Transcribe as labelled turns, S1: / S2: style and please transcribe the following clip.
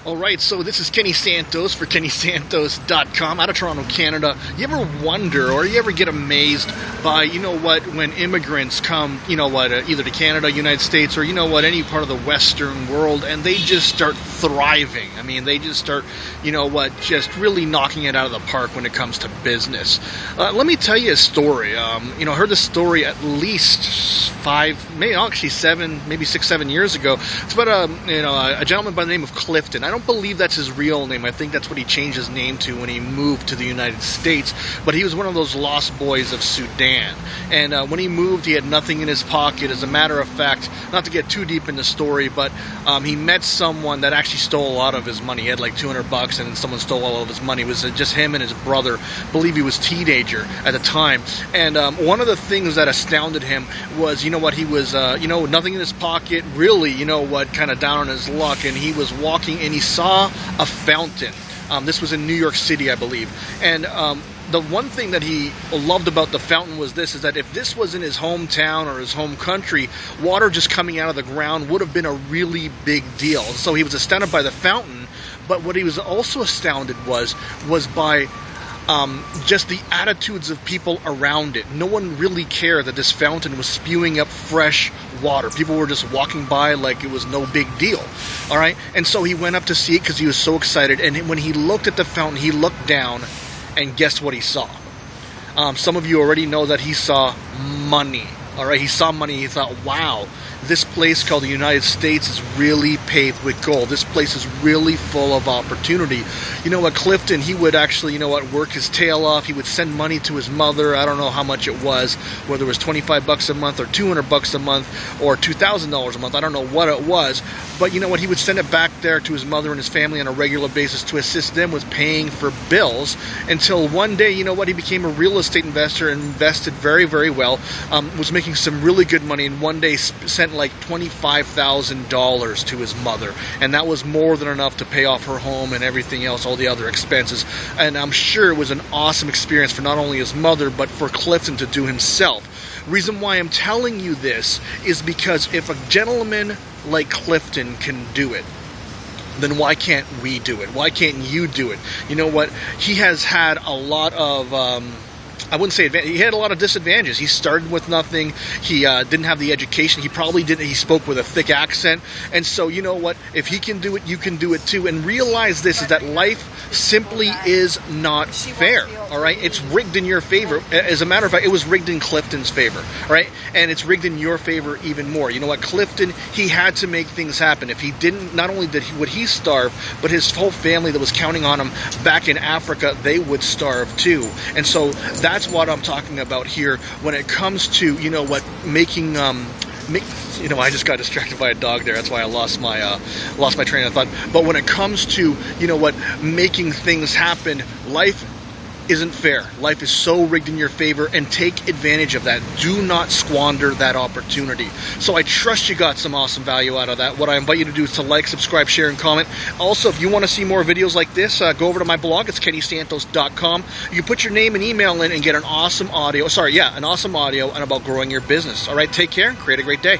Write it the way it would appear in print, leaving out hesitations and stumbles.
S1: All right, so this is Kenny Santos for KennySantos.com out of Toronto, Canada. You ever wonder or you ever get amazed by, when immigrants come, either to Canada, United States, or, any part of the Western world, and they just start thriving. I mean, they just start, just really knocking it out of the park when it comes to business. Let me tell you a story. I heard this story at least 6-7 years ago. It's about a gentleman by the name of Clifton. I don't believe that's his real name. I think that's what he changed his name to when he moved to the United States. But he was one of those lost boys of Sudan. And when he moved, he had nothing in his pocket. As a matter of fact, not to get too deep in the story, but he met someone that actually stole a lot of his money. He had like $200, and then someone stole all of his money. It was just him and his brother. I believe he was a teenager at the time. And one of the things that astounded him was, he was, nothing in his pocket, really, kind of down on his luck. And he was walking and he saw a fountain. This was in New York City, I believe. And the one thing that he loved about the fountain was this, is that if this was in his hometown or his home country, water just coming out of the ground would have been a really big deal. So he was astounded by the fountain, but what he was also astounded was by just the attitudes of people around it. No one really cared that this fountain was spewing up fresh water. People were just walking by like it was no big deal. All right? And so he went up to see it because he was so excited. And when he looked at the fountain, he looked down, and guess what he saw? Some of you already know that he saw money. All right? He saw money. He thought, wow, this place called the United States is really paved with gold. This place is really full of opportunity. You know what, Clifton, he would actually, work his tail off. He would send money to his mother. I don't know how much it was, whether it was $25 a month or $200 a month or $2,000 a month. I don't know what it was. But you know what, he would send it back there to his mother and his family on a regular basis to assist them with paying for bills, until one day, he became a real estate investor and invested very, very well, was making some really good money, and one day sent like $25,000 to his mother, and that was more than enough to pay off her home and everything else, all the other expenses. And I'm sure it was an awesome experience for not only his mother, but for Clifton to do himself. Reason why I'm telling you this is because if a gentleman like Clifton can do it, then why can't we do it? Why can't you do it? You know what? He has had a lot of I wouldn't say he had a lot of disadvantages. He started with nothing. He didn't have the education. He probably didn't. He spoke with a thick accent. And so, you know what? If he can do it, you can do it too. And realize this, is that life simply is not fair. All right? It's rigged in your favor. As a matter of fact, it was rigged in Clifton's favor. All right? And it's rigged in your favor even more. You know what? Clifton, he had to make things happen. If he didn't, not only would he starve, but his whole family that was counting on him back in Africa, they would starve too. And so that's what I'm talking about here when it comes to, making I just got distracted by a dog there. That's why I lost my train of thought. But when it comes to, making things happen, life isn't fair. Life is so rigged in your favor, and take advantage of that. Do not squander that opportunity. So I trust you got some awesome value out of that. What I invite you to do is to like, subscribe, share, and comment. Also, if you want to see more videos like this, go over to my blog. It's KennySantos.com. You can put your name and email in and get an awesome audio and about growing your business. All right, take care and create a great day.